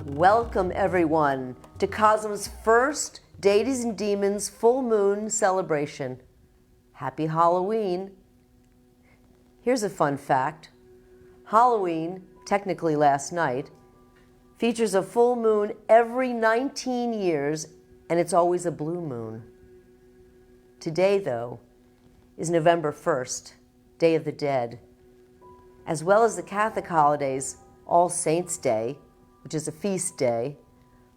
Welcome, everyone, to Cosmos' first Deities and Demons full moon celebration. Happy Halloween. Here's a fun fact. Halloween, technically last night, features a full moon every 19 years, and it's always a blue moon. Today, though, is November 1st, Day of the Dead, as well as the Catholic holidays All Saints' Day, which is a feast day,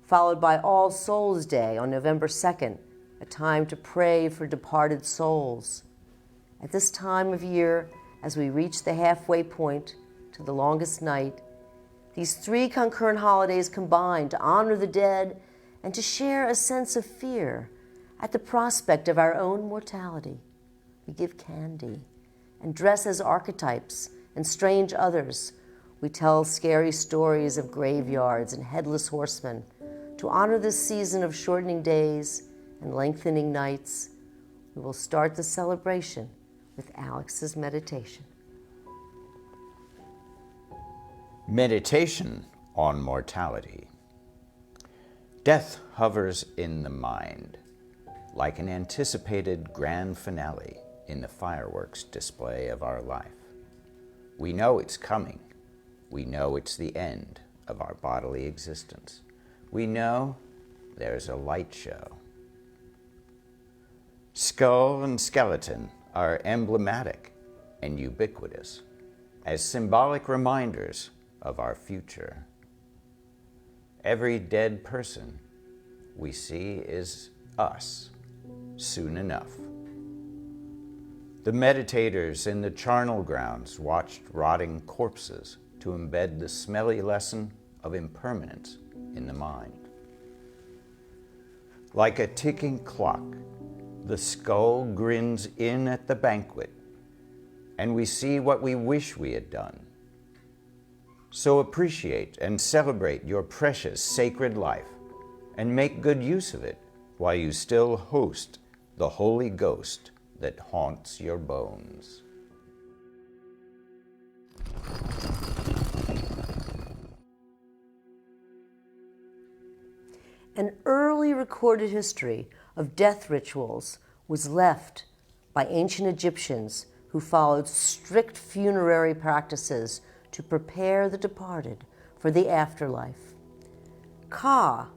followed by All Souls' Day on November 2nd, a time to pray for departed souls. At this time of year, as we reach the halfway point to the longest night, these three concurrent holidays combine to honor the dead and to share a sense of fear at the prospect of our own mortality. We give candy and dress as archetypes and strange others. We tell scary stories of graveyards and headless horsemen. To honor this season of shortening days and lengthening nights, we will start the celebration with Alex's meditation. Meditation on mortality. Death hovers in the mind, like an anticipated grand finale in the fireworks display of our life. We know it's coming. We know it's the end of our bodily existence. We know there's a light show. Skull and skeleton are emblematic and ubiquitous as symbolic reminders of our future. Every dead person we see is us soon enough. The meditators in the charnel grounds watched rotting corpses to embed the smelly lesson of impermanence in the mind. Like a ticking clock, the skull grins in at the banquet, and we see what we wish we had done. So appreciate and celebrate your precious sacred life, and make good use of it while you still host the Holy Ghost that haunts your bones. An early recorded history of death rituals was left by ancient Egyptians who followed strict funerary practices to prepare the departed for the afterlife. Ka,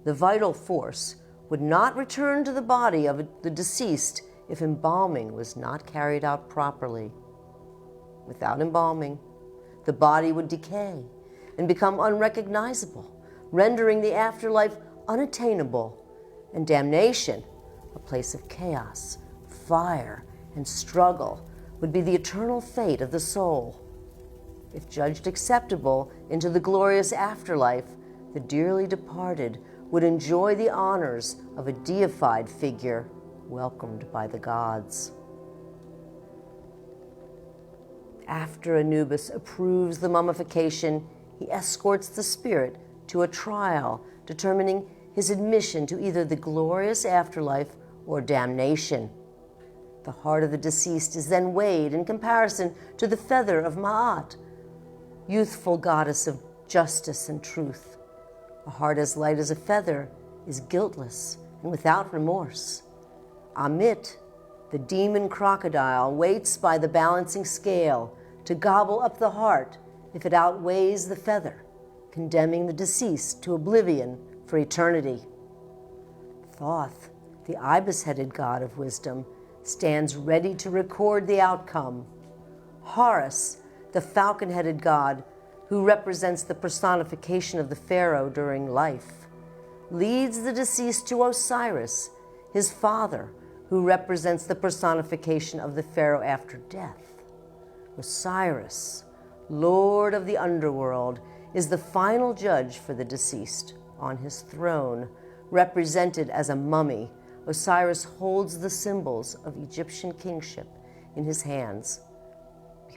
the vital force, would not return to the body of the deceased if embalming was not carried out properly. Without embalming, the body would decay and become unrecognizable, rendering the afterlife unattainable, and damnation, a place of chaos, fire, and struggle, would be the eternal fate of the soul. If judged acceptable into the glorious afterlife, the dearly departed would enjoy the honors of a deified figure welcomed by the gods. After Anubis approves the mummification, he escorts the spirit to a trial determining his admission to either the glorious afterlife or damnation. The heart of the deceased is then weighed in comparison to the feather of Ma'at, youthful goddess of justice and truth. A heart as light as a feather is guiltless and without remorse. Amit, the demon crocodile, waits by the balancing scale to gobble up the heart if it outweighs the feather, condemning the deceased to oblivion for eternity. Thoth, the ibis-headed god of wisdom, stands ready to record the outcome. Horus, the falcon-headed god who represents the personification of the pharaoh during life, leads the deceased to Osiris, his father, who represents the personification of the pharaoh after death. Osiris, lord of the underworld, is the final judge for the deceased. On his throne, represented as a mummy, Osiris holds the symbols of Egyptian kingship in his hands.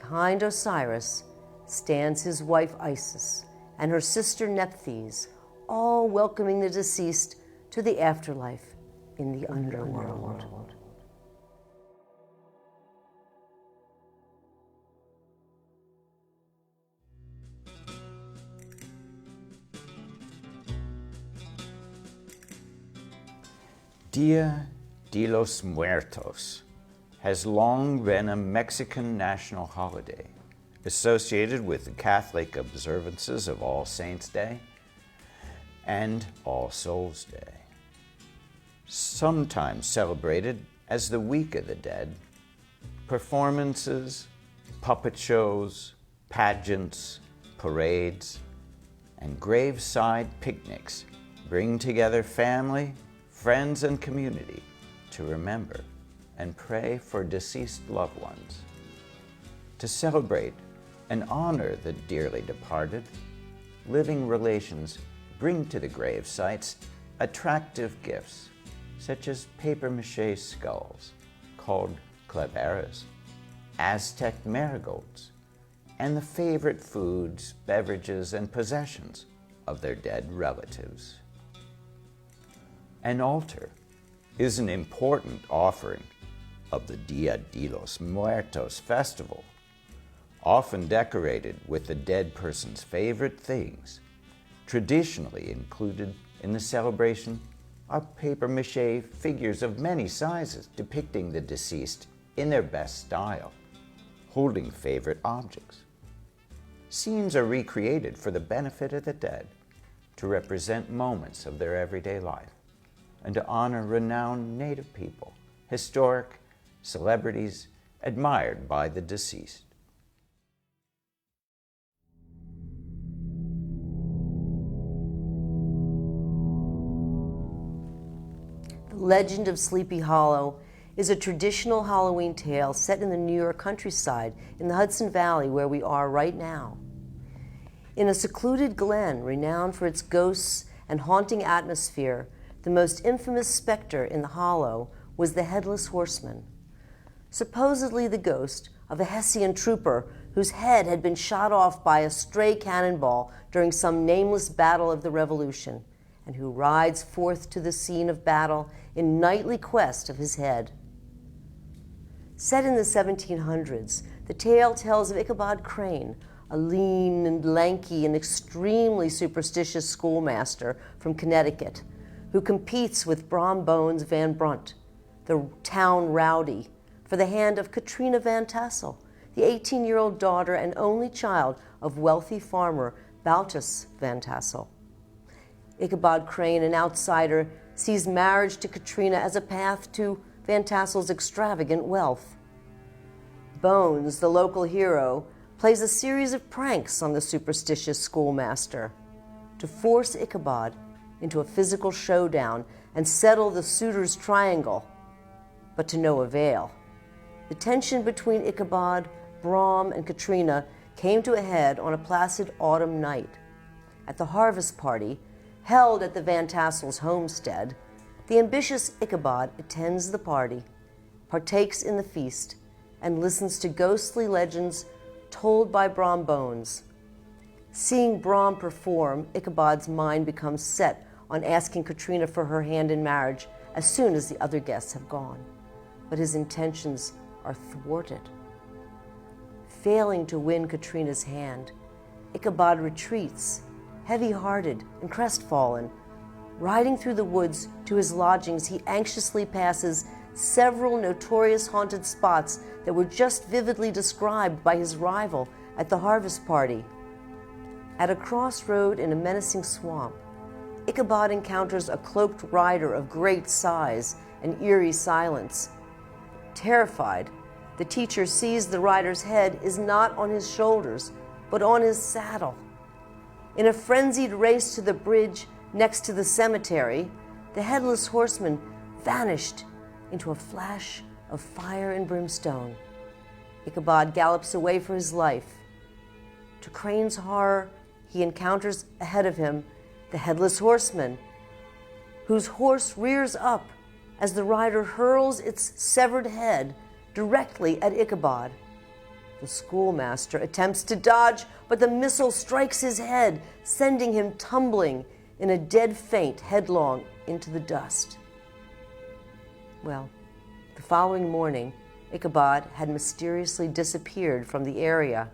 Behind Osiris stands his wife Isis and her sister Nephthys, all welcoming the deceased to the afterlife in the underworld. Dia de los Muertos has long been a Mexican national holiday associated with the Catholic observances of All Saints' Day and All Souls' Day. Sometimes celebrated as the Week of the Dead, performances, puppet shows, pageants, parades, and graveside picnics bring together family, friends, and community to remember and pray for deceased loved ones. To celebrate and honor the dearly departed, living relations bring to the grave sites attractive gifts such as papier-mâché skulls called claveras, Aztec marigolds, and the favorite foods, beverages, and possessions of their dead relatives. An altar is an important offering of the Dia de los Muertos festival, often decorated with the dead person's favorite things. Traditionally included in the celebration are papier-mâché figures of many sizes depicting the deceased in their best style, holding favorite objects. Scenes are recreated for the benefit of the dead to represent moments of their everyday life and to honor renowned Native people, historic celebrities admired by the deceased. The Legend of Sleepy Hollow is a traditional Halloween tale set in the New York countryside in the Hudson Valley where we are right now. In a secluded glen renowned for its ghosts and haunting atmosphere, the most infamous specter in the hollow was the Headless Horseman, supposedly the ghost of a Hessian trooper whose head had been shot off by a stray cannonball during some nameless battle of the Revolution, and who rides forth to the scene of battle in nightly quest of his head. Set in the 1700s, the tale tells of Ichabod Crane, a lean and lanky and extremely superstitious schoolmaster from Connecticut, who competes with Brom Bones Van Brunt, the town rowdy, for the hand of Katrina Van Tassel, the 18-year-old daughter and only child of wealthy farmer Baltus Van Tassel. Ichabod Crane, an outsider, sees marriage to Katrina as a path to Van Tassel's extravagant wealth. Bones, the local hero, plays a series of pranks on the superstitious schoolmaster to force Ichabod into a physical showdown and settle the suitors' triangle, but to no avail. The tension between Ichabod, Brom, and Katrina came to a head on a placid autumn night. At the harvest party, held at the Van Tassel's homestead, the ambitious Ichabod attends the party, partakes in the feast, and listens to ghostly legends told by Brom Bones. Seeing Brom perform, Ichabod's mind becomes set on asking Katrina for her hand in marriage as soon as the other guests have gone. But his intentions are thwarted. Failing to win Katrina's hand, Ichabod retreats, heavy-hearted and crestfallen. Riding through the woods to his lodgings, he anxiously passes several notorious haunted spots that were just vividly described by his rival at the harvest party. At a crossroad in a menacing swamp, Ichabod encounters a cloaked rider of great size and eerie silence. Terrified, the teacher sees the rider's head is not on his shoulders, but on his saddle. In a frenzied race to the bridge next to the cemetery, the Headless Horseman vanished into a flash of fire and brimstone. Ichabod gallops away for his life. To Crane's horror, he encounters ahead of him the Headless Horseman, whose horse rears up as the rider hurls its severed head directly at Ichabod. The schoolmaster attempts to dodge, but the missile strikes his head, sending him tumbling in a dead faint headlong into the dust. Well, the following morning, Ichabod had mysteriously disappeared from the area.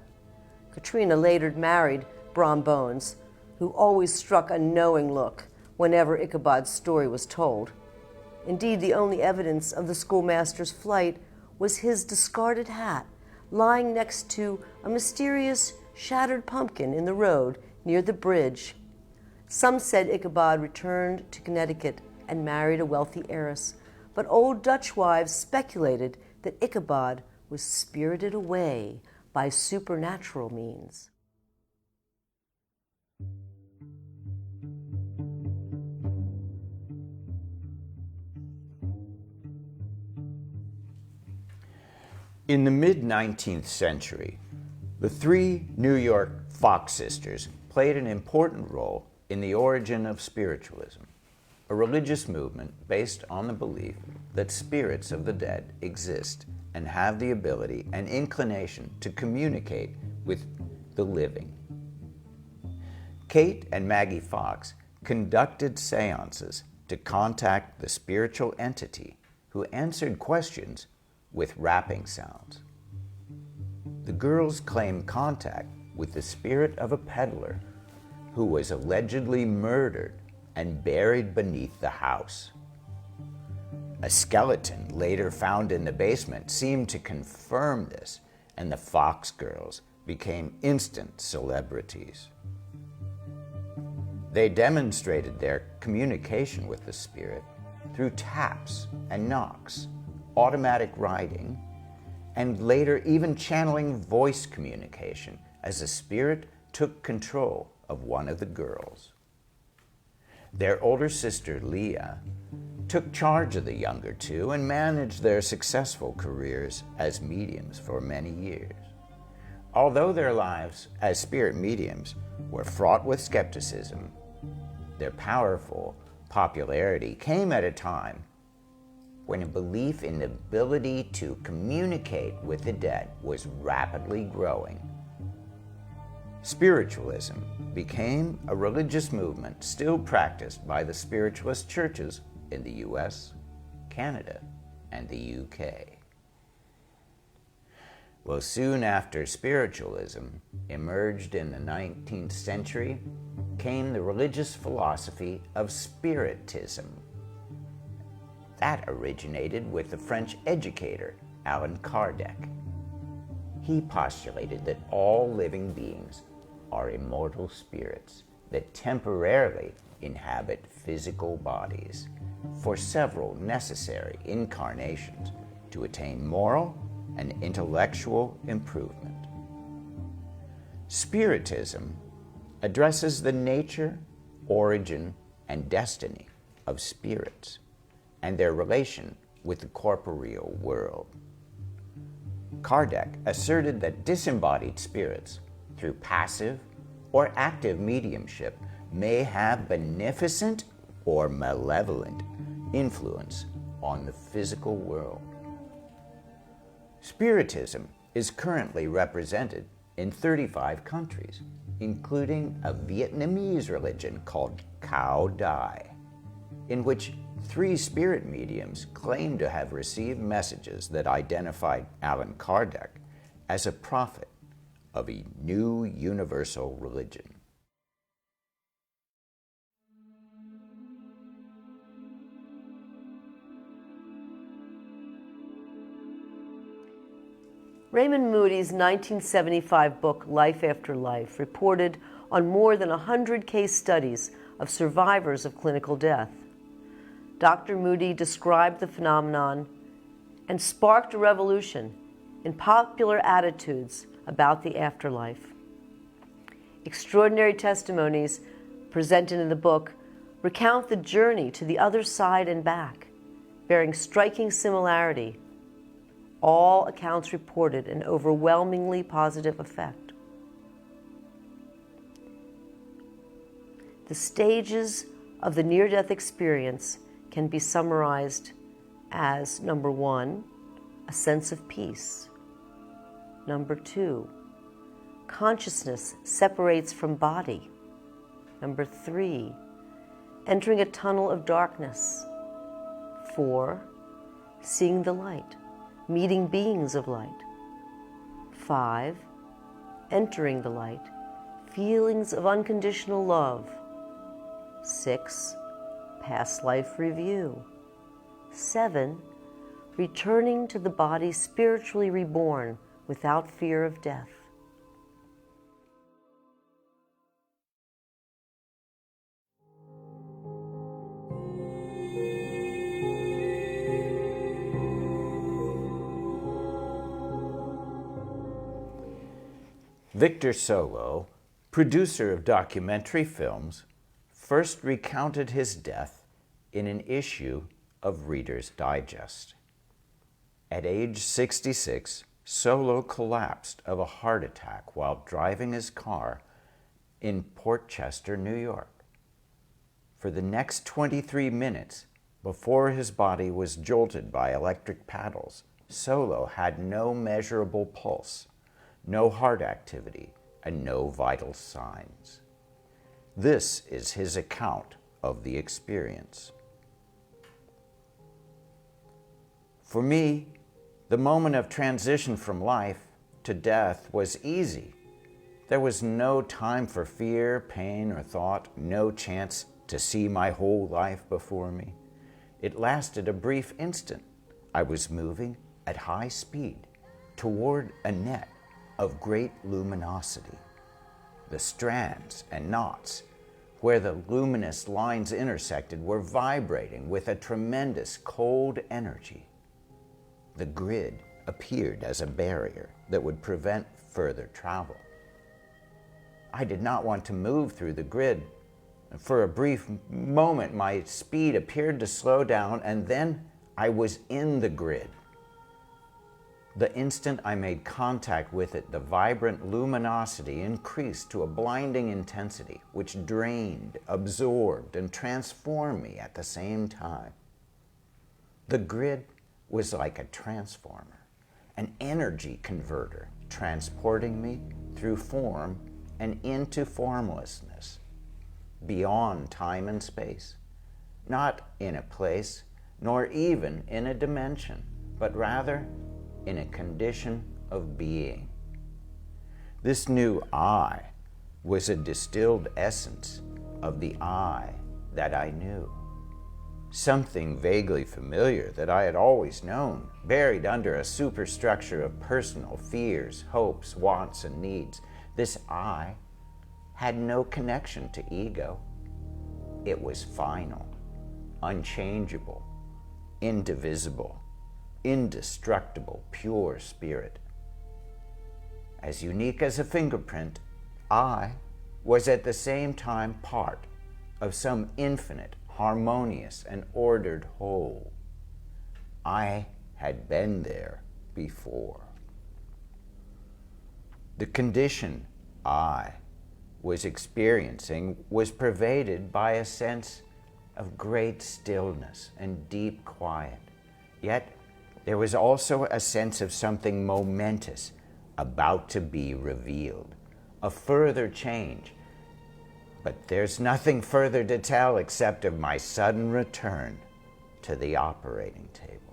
Katrina later married Brom Bones, who always struck a knowing look whenever Ichabod's story was told. Indeed, the only evidence of the schoolmaster's flight was his discarded hat, lying next to a mysterious shattered pumpkin in the road near the bridge. Some said Ichabod returned to Connecticut and married a wealthy heiress, but old Dutch wives speculated that Ichabod was spirited away by supernatural means. In the mid-19th century, the three New York Fox sisters played an important role in the origin of spiritualism, a religious movement based on the belief that spirits of the dead exist and have the ability and inclination to communicate with the living. Kate and Maggie Fox conducted seances to contact the spiritual entity who answered questions with rapping sounds. The girls claimed contact with the spirit of a peddler who was allegedly murdered and buried beneath the house. A skeleton later found in the basement seemed to confirm this, and the Fox girls became instant celebrities. They demonstrated their communication with the spirit through taps and knocks, automatic writing, and later even channeling voice communication as the spirit took control of one of the girls. Their older sister, Leah, took charge of the younger two and managed their successful careers as mediums for many years. Although their lives as spirit mediums were fraught with skepticism, their powerful popularity came at a time when a belief in the ability to communicate with the dead was rapidly growing. Spiritualism became a religious movement still practiced by the spiritualist churches in the US, Canada, and the UK. Well, soon after spiritualism emerged in the 19th century came the religious philosophy of Spiritism. That originated with the French educator Allan Kardec. He postulated that all living beings are immortal spirits that temporarily inhabit physical bodies for several necessary incarnations to attain moral and intellectual improvement. Spiritism addresses the nature, origin, and destiny of spirits and their relation with the corporeal world. Kardec asserted that disembodied spirits, through passive or active mediumship, may have beneficent or malevolent influence on the physical world. Spiritism is currently represented in 35 countries, including a Vietnamese religion called Cao Dai, in which 3 spirit mediums claim to have received messages that identified Allan Kardec as a prophet of a new universal religion. Raymond Moody's 1975 book, Life After Life, reported on more than 100 case studies of survivors of clinical death. Dr. Moody described the phenomenon and sparked a revolution in popular attitudes about the afterlife. Extraordinary testimonies presented in the book recount the journey to the other side and back, bearing striking similarity. All accounts reported an overwhelmingly positive effect. The stages of the near-death experience can be summarized as, number 1, a sense of peace. Number 2, consciousness separates from body. Number 3, entering a tunnel of darkness. 4, seeing the light, meeting beings of light. 5, entering the light, feelings of unconditional love. 6, past life review. 7, returning to the body spiritually reborn without fear of death. Victor Solo, producer of documentary films, first recounted his death in an issue of Reader's Digest. At age 66, Solo collapsed of a heart attack while driving his car in Port Chester, New York. For the next 23 minutes, before his body was jolted by electric paddles, Solo had no measurable pulse, no heart activity, and no vital signs. This is his account of the experience. For me, the moment of transition from life to death was easy. There was no time for fear, pain, or thought, no chance to see my whole life before me. It lasted a brief instant. I was moving at high speed toward a net of great luminosity. The strands and knots where the luminous lines intersected were vibrating with a tremendous cold energy. The grid appeared as a barrier that would prevent further travel. I did not want to move through the grid. For a brief moment, my speed appeared to slow down, and then I was in the grid. The instant I made contact with it, the vibrant luminosity increased to a blinding intensity, which drained, absorbed, and transformed me at the same time. The grid was like a transformer, an energy converter, transporting me through form and into formlessness, beyond time and space, not in a place, nor even in a dimension, but rather in a condition of being. This new I was a distilled essence of the I that I knew. Something vaguely familiar that I had always known, buried under a superstructure of personal fears, hopes, wants, and needs. This I had no connection to ego. It was final, unchangeable, indivisible, indestructible, pure spirit. As unique as a fingerprint, I was at the same time part of some infinite, harmonious, and ordered whole. I had been there before. The condition I was experiencing was pervaded by a sense of great stillness and deep quiet. Yet there was also a sense of something momentous about to be revealed, a further change. But there's nothing further to tell except of my sudden return to the operating table.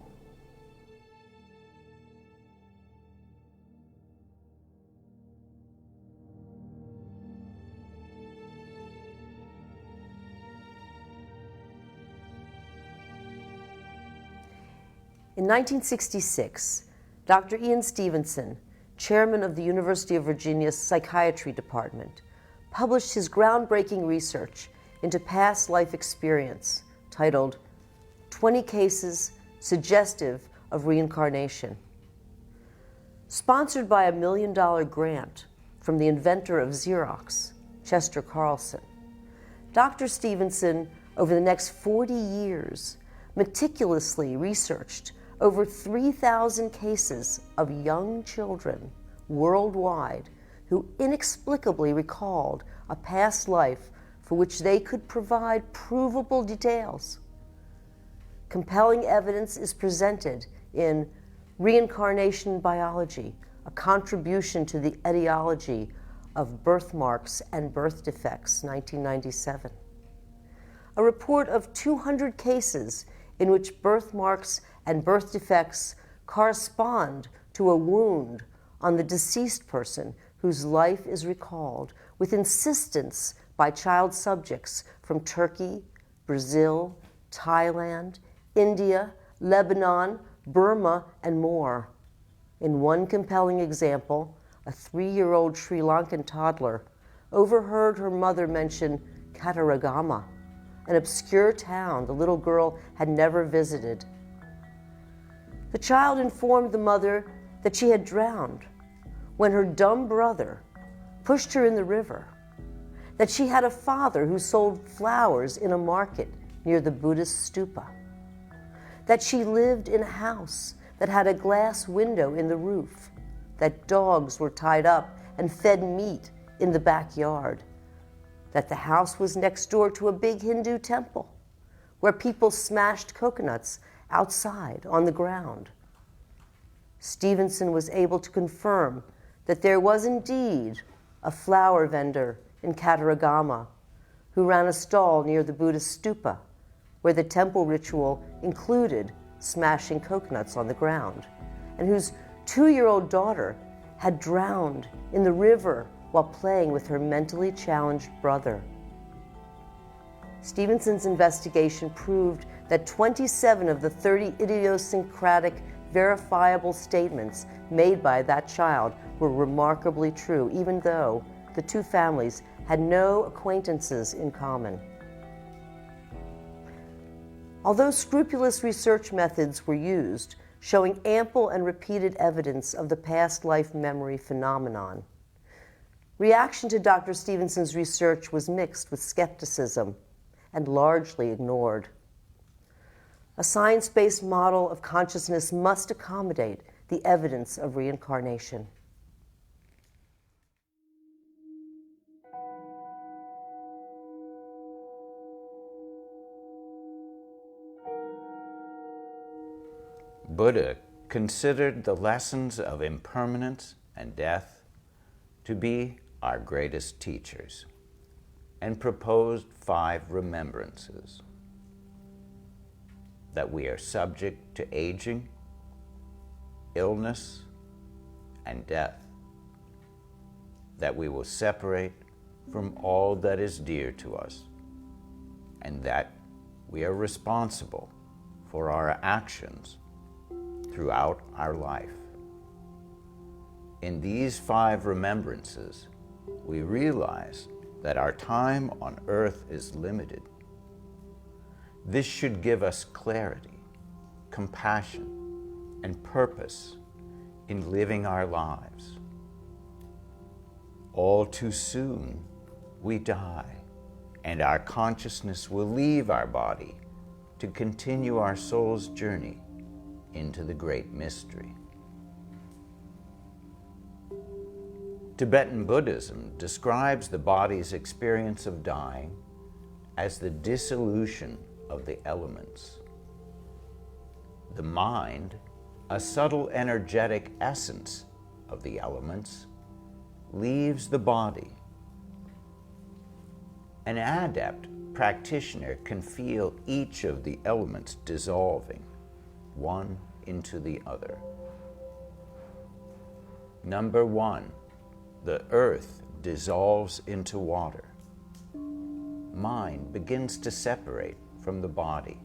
In 1966, Dr. Ian Stevenson, chairman of the University of Virginia's Psychiatry Department, published his groundbreaking research into past life experience titled 20 Cases Suggestive of Reincarnation. Sponsored by a $1 million grant from the inventor of Xerox, Chester Carlson, Dr. Stevenson, over the next 40 years, meticulously researched over 3,000 cases of young children worldwide who inexplicably recalled a past life for which they could provide provable details. Compelling evidence is presented in Reincarnation Biology, A Contribution to the Etiology of Birthmarks and Birth Defects, 1997. A report of 200 cases in which birthmarks and birth defects correspond to a wound on the deceased person whose life is recalled with insistence by child subjects from Turkey, Brazil, Thailand, India, Lebanon, Burma, and more. In one compelling example, a 3-year-old Sri Lankan toddler overheard her mother mention Kataragama, an obscure town the little girl had never visited. The child informed the mother that she had drowned when her dumb brother pushed her in the river, that she had a father who sold flowers in a market near the Buddhist stupa, that she lived in a house that had a glass window in the roof, that dogs were tied up and fed meat in the backyard, that the house was next door to a big Hindu temple where people smashed coconuts outside on the ground. Stevenson was able to confirm that there was indeed a flower vendor in Kataragama who ran a stall near the Buddhist stupa, where the temple ritual included smashing coconuts on the ground, and whose 2-year-old daughter had drowned in the river while playing with her mentally challenged brother. Stevenson's investigation proved that 27 of the 30 idiosyncratic verifiable statements made by that child were remarkably true, even though the two families had no acquaintances in common. Although scrupulous research methods were used, showing ample and repeated evidence of the past life memory phenomenon, reaction to Dr. Stevenson's research was mixed with skepticism and largely ignored. A science-based model of consciousness must accommodate the evidence of reincarnation. Buddha considered the lessons of impermanence and death to be our greatest teachers and proposed 5 remembrances: that we are subject to aging, illness, and death, that we will separate from all that is dear to us, and that we are responsible for our actions throughout our life. In these 5 remembrances, we realize that our time on earth is limited. This should give us clarity, compassion, and purpose in living our lives. All too soon, we die, and our consciousness will leave our body to continue our soul's journey into the great mystery. Tibetan Buddhism describes the body's experience of dying as the dissolution of the elements. The mind, a subtle energetic essence of the elements, leaves the body. An adept practitioner can feel each of the elements dissolving, one into the other. Number 1, the earth dissolves into water. Mind begins to separate from the body.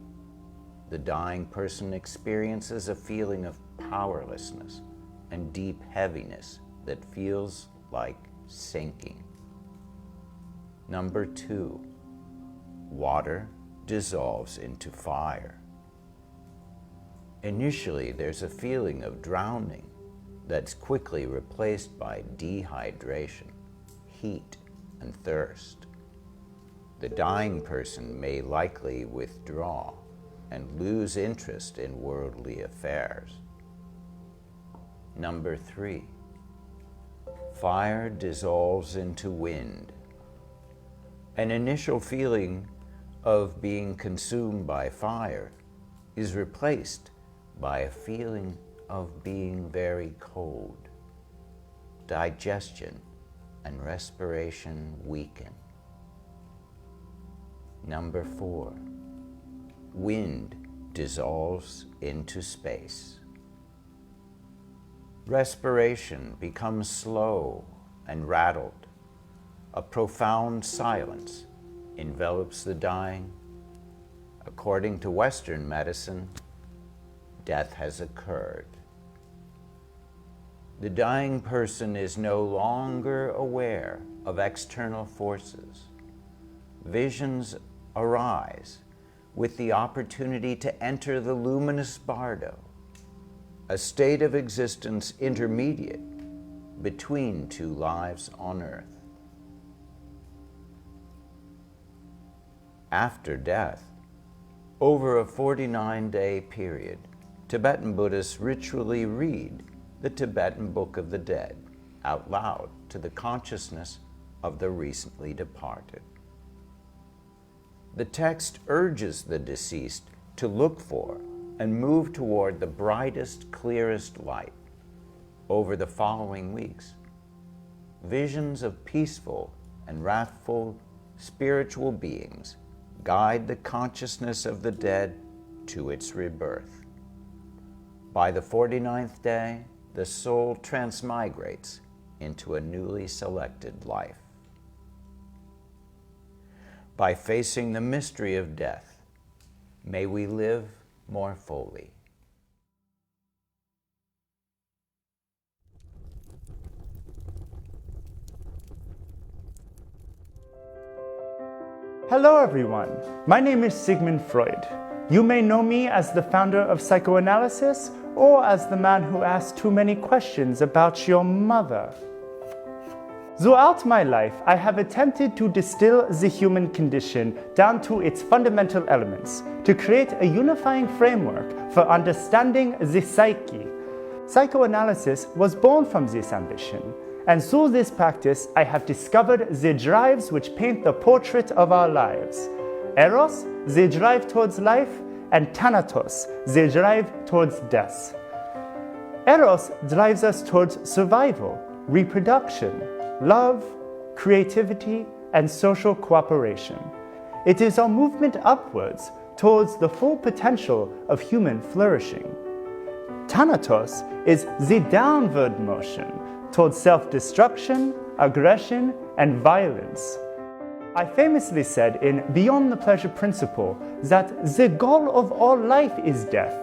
The dying person experiences a feeling of powerlessness and deep heaviness that feels like sinking. Number 2, water dissolves into fire. Initially, there's a feeling of drowning that's quickly replaced by dehydration, heat, and thirst. The dying person may likely withdraw and lose interest in worldly affairs. Number 3, fire dissolves into wind. An initial feeling of being consumed by fire is replaced by a feeling of being very cold. digestion and respiration weaken. Number 4, wind dissolves into space. Respiration becomes slow and rattled. A profound silence envelops the dying. According to Western medicine, death has occurred. The dying person is no longer aware of external forces. Visions arise with the opportunity to enter the luminous bardo, a state of existence intermediate between two lives on earth. After death, over a 49-day period, Tibetan Buddhists ritually read the Tibetan Book of the Dead out loud to the consciousness of the recently departed. The text urges the deceased to look for and move toward the brightest, clearest light. Over the following weeks, visions of peaceful and wrathful spiritual beings guide the consciousness of the dead to its rebirth. By the 49th day, the soul transmigrates into a newly selected life. By facing the mystery of death, may we live more fully. Hello everyone, my name is Sigmund Freud. You may know me as the founder of psychoanalysis or as the man who asked too many questions about your mother. Throughout my life, I have attempted to distill the human condition down to its fundamental elements to create a unifying framework for understanding the psyche. Psychoanalysis was born from this ambition, and through this practice, I have discovered the drives which paint the portrait of our lives. Eros, the drive towards life, and Thanatos, the drive towards death. Eros drives us towards survival, reproduction, love, creativity, and social cooperation. It is our movement upwards towards the full potential of human flourishing. Thanatos is the downward motion towards self-destruction, aggression, and violence. I famously said in Beyond the Pleasure Principle that the goal of all life is death,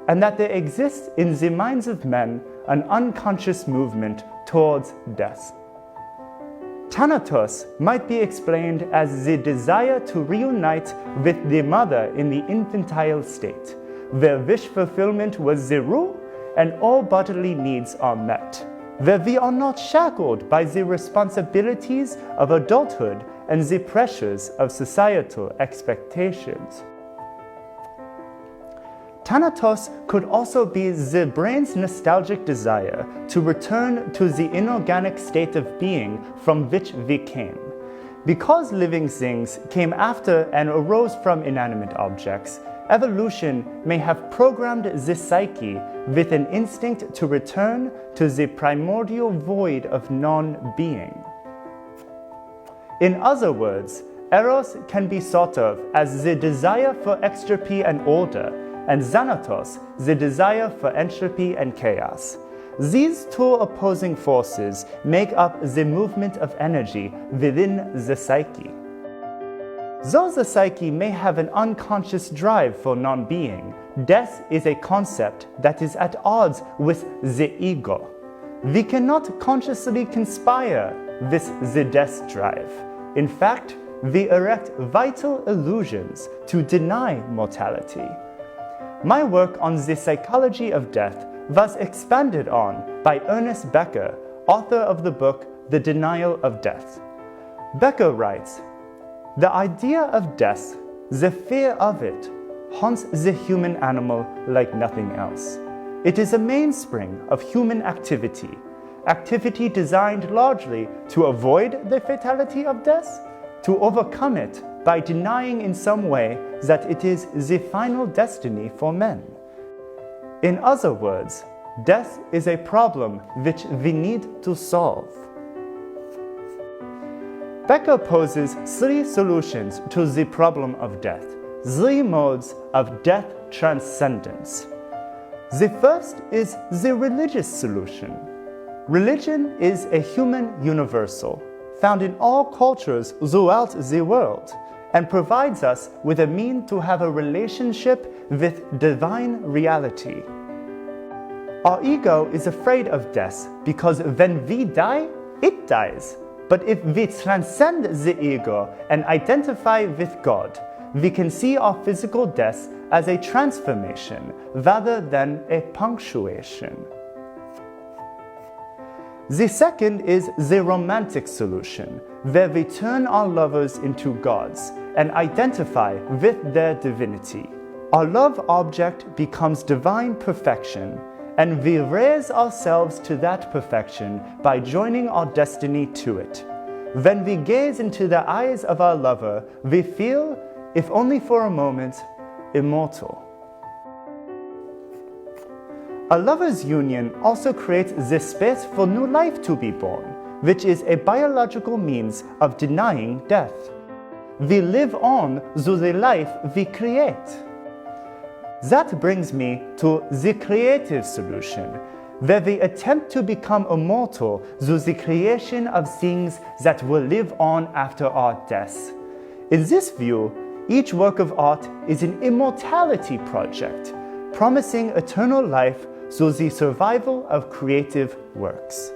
and that there exists in the minds of men an unconscious movement towards death. Thanatos might be explained as the desire to reunite with the mother in the infantile state, where wish fulfillment was the rule and all bodily needs are met, where we are not shackled by the responsibilities of adulthood and the pressures of societal expectations. Thanatos could also be the brain's nostalgic desire to return to the inorganic state of being from which we came. Because living things came after and arose from inanimate objects, evolution may have programmed the psyche with an instinct to return to the primordial void of non-being. In other words, Eros can be thought of as the desire for extropy and order, and Thanatos, the desire for entropy and chaos. These two opposing forces make up the movement of energy within the psyche. Though the psyche may have an unconscious drive for non-being, death is a concept that is at odds with the ego. We cannot consciously conspire with the death drive. In fact, we erect vital illusions to deny mortality. My work on the psychology of death was expanded on by Ernest Becker, author of the book The Denial of Death. Becker writes, "The idea of death, the fear of it, haunts the human animal like nothing else. It is a mainspring of human activity, activity designed largely to avoid the fatality of death, to overcome it by denying in some way that it is the final destiny for men. In other words, Death is a problem which we need to solve. Becker poses 3 solutions to the problem of death, 3 modes of death transcendence. The first is the religious solution. Religion is a human universal, found in all cultures throughout the world, and provides us with a means to have a relationship with divine reality. Our ego is afraid of death because when we die, it dies. But if we transcend the ego and identify with God, we can see our physical death as a transformation rather than a punctuation. The second is the romantic solution, where we turn our lovers into gods and identify with their divinity. Our love object becomes divine perfection, and we raise ourselves to that perfection by joining our destiny to it. When we gaze into the eyes of our lover, we feel, if only for a moment, immortal. A lover's union also creates this space for new life to be born, which is a biological means of denying death. We live on through the life we create. That brings me to the creative solution, where we attempt to become immortal through the creation of things that will live on after our death. In this view, each work of art is an immortality project, promising eternal life through the survival of creative works.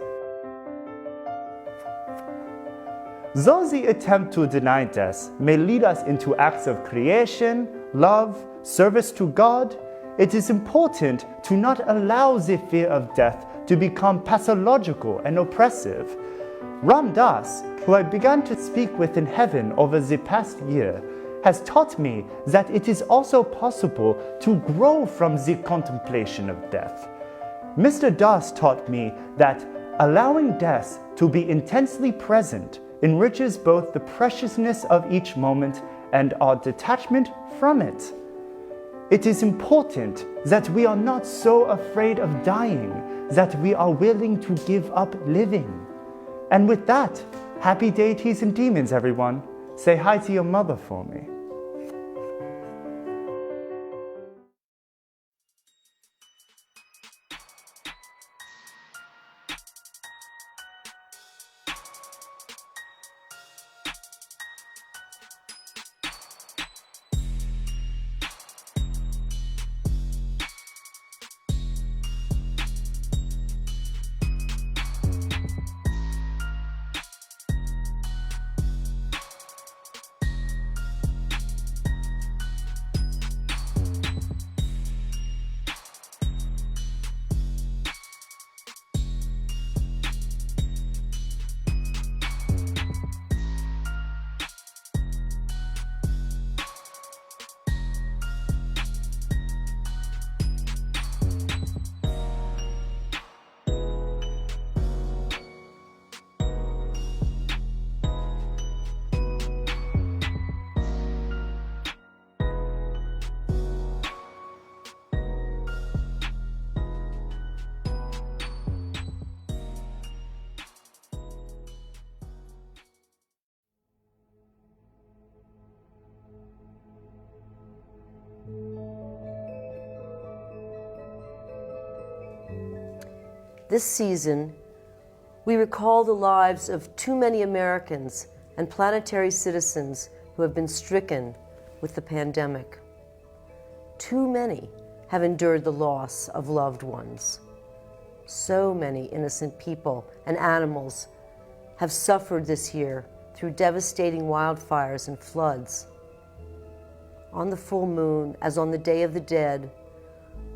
Though the attempt to deny death may lead us into acts of creation, love, service to God, it is important to not allow the fear of death to become pathological and oppressive. Ram Dass, who I began to speak with in heaven over the past year, has taught me that it is also possible to grow from the contemplation of death. Mr. Das taught me that allowing death to be intensely present enriches both the preciousness of each moment and our detachment from it. It is important that we are not so afraid of dying that we are willing to give up living. And with that, happy deities and demons, everyone. Say hi to your mother for me. This season, we recall the lives of too many Americans and planetary citizens who have been stricken with the pandemic. Too many have endured the loss of loved ones. So many innocent people and animals have suffered this year through devastating wildfires and floods. On the full moon, as on the Day of the Dead,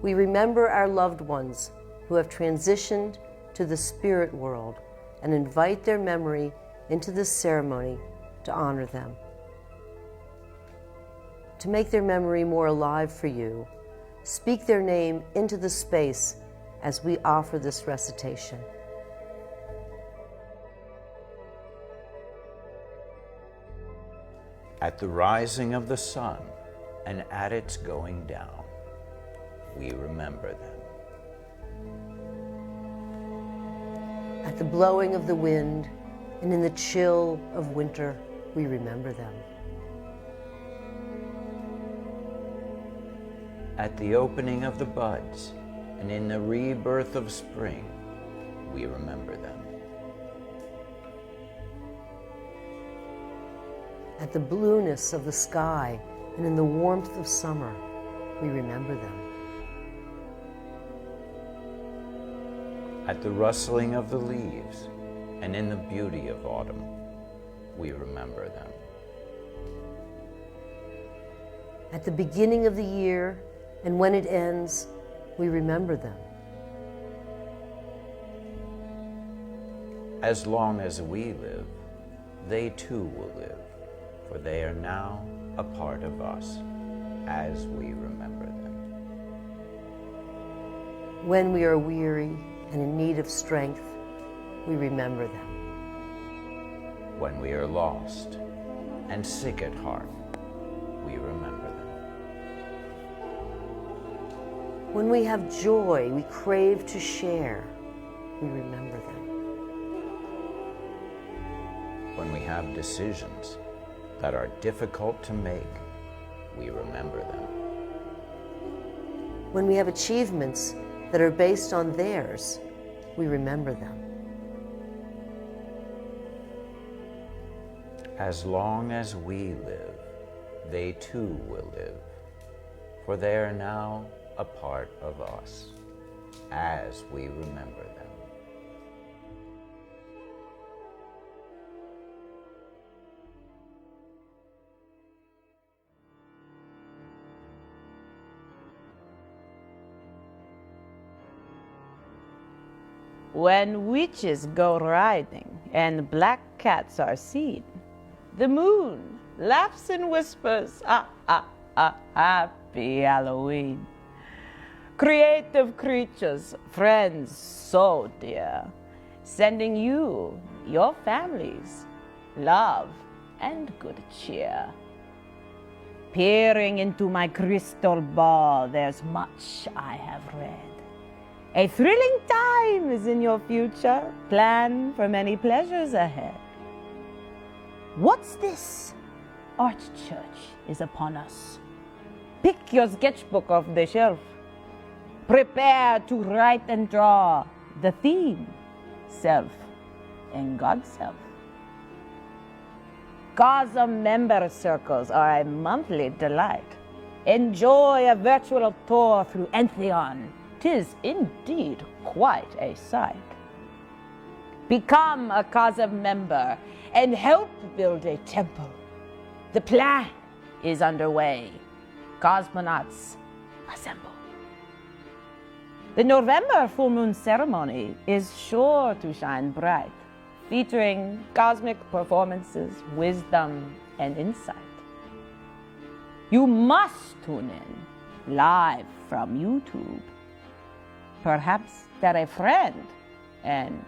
we remember our loved ones who have transitioned to the spirit world and invite their memory into this ceremony to honor them. To make their memory more alive for you, speak their name into the space as we offer this recitation. At the rising of the sun and at its going down, we remember them. At the blowing of the wind and in the chill of winter, we remember them. At the opening of the buds and in the rebirth of spring, we remember them. At the blueness of the sky and in the warmth of summer, we remember them. At the rustling of the leaves and in the beauty of autumn, we remember them. At the beginning of the year and when it ends, we remember them. As long as we live, they too will live, for they are now a part of us, as we remember them. When we are weary and in need of strength, we remember them. When we are lost and sick at heart, we remember them. When we have joy we crave to share, we remember them. When we have decisions that are difficult to make, we remember them. When we have achievements that are based on theirs, we remember them. As long as we live, they too will live, for they are now a part of us, as we remember them. When witches go riding and black cats are seen, the moon laughs and whispers, ah, ah, ah, happy Halloween. Creative creatures, friends so dear, sending you, your families, love and good cheer. Peering into my crystal ball, there's much I have read. A thrilling time is in your future. Plan for many pleasures ahead. What's this? Art Church is upon us. Pick your sketchbook off the shelf. Prepare to write and draw the theme, self and God's self. COSM member circles are a monthly delight. Enjoy a virtual tour through Entheon. 'Tis indeed quite a sight. Become a COSM member and help build a temple. The plan is underway. Cosmonauts, assemble. The November full moon ceremony is sure to shine bright, featuring cosmic performances, wisdom, and insight. You must tune in live from YouTube. Perhaps get a friend and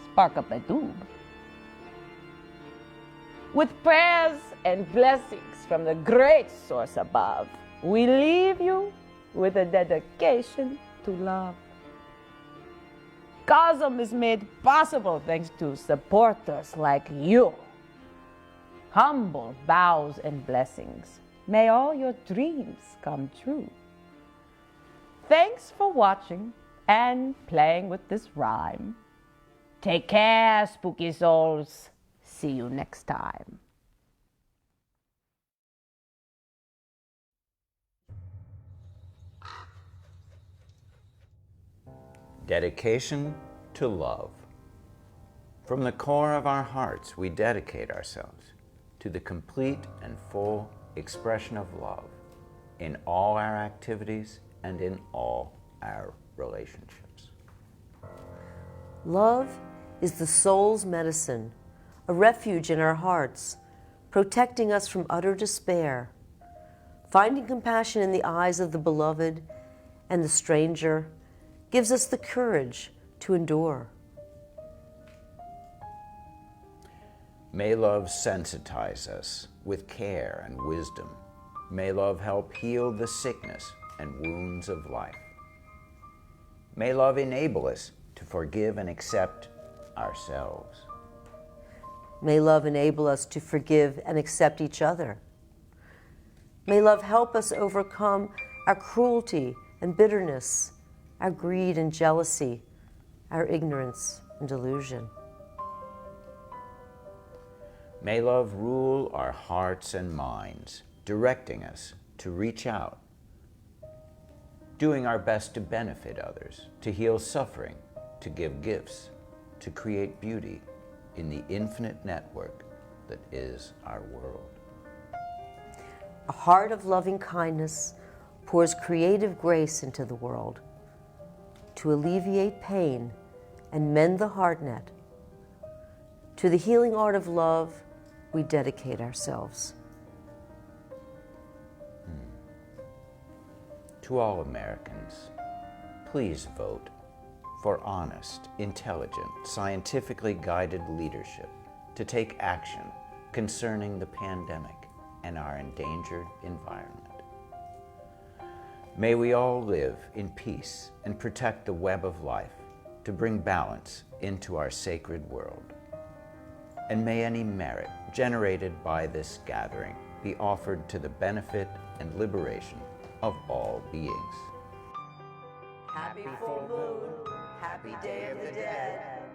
spark up a tube. With prayers and blessings from the great source above, we leave you with a dedication to love. COSM is made possible thanks to supporters like you. Humble vows and blessings. May all your dreams come true. Thanks for watching and playing with this rhyme. Take care, spooky souls. See you next time. Dedication to love. From the core of our hearts, we dedicate ourselves to the complete and full expression of love in all our activities and in all our relationships. Love is the soul's medicine, a refuge in our hearts, protecting us from utter despair. Finding compassion in the eyes of the beloved and the stranger gives us the courage to endure. May love sensitize us with care and wisdom. May love help heal the sickness and wounds of life. May love enable us to forgive and accept ourselves. May love enable us to forgive and accept each other. May love help us overcome our cruelty and bitterness, our greed and jealousy, our ignorance and delusion. May love rule our hearts and minds, directing us to reach out, doing our best to benefit others, to heal suffering, to give gifts, to create beauty in the infinite network that is our world. A heart of loving kindness pours creative grace into the world to alleviate pain and mend the heart net. To the healing art of love, we dedicate ourselves. To all Americans, please vote for honest, intelligent, scientifically guided leadership to take action concerning the pandemic and our endangered environment. May we all live in peace and protect the web of life to bring balance into our sacred world. And may any merit generated by this gathering be offered to the benefit and liberation of all beings. Happy full moon, happy day of the dead.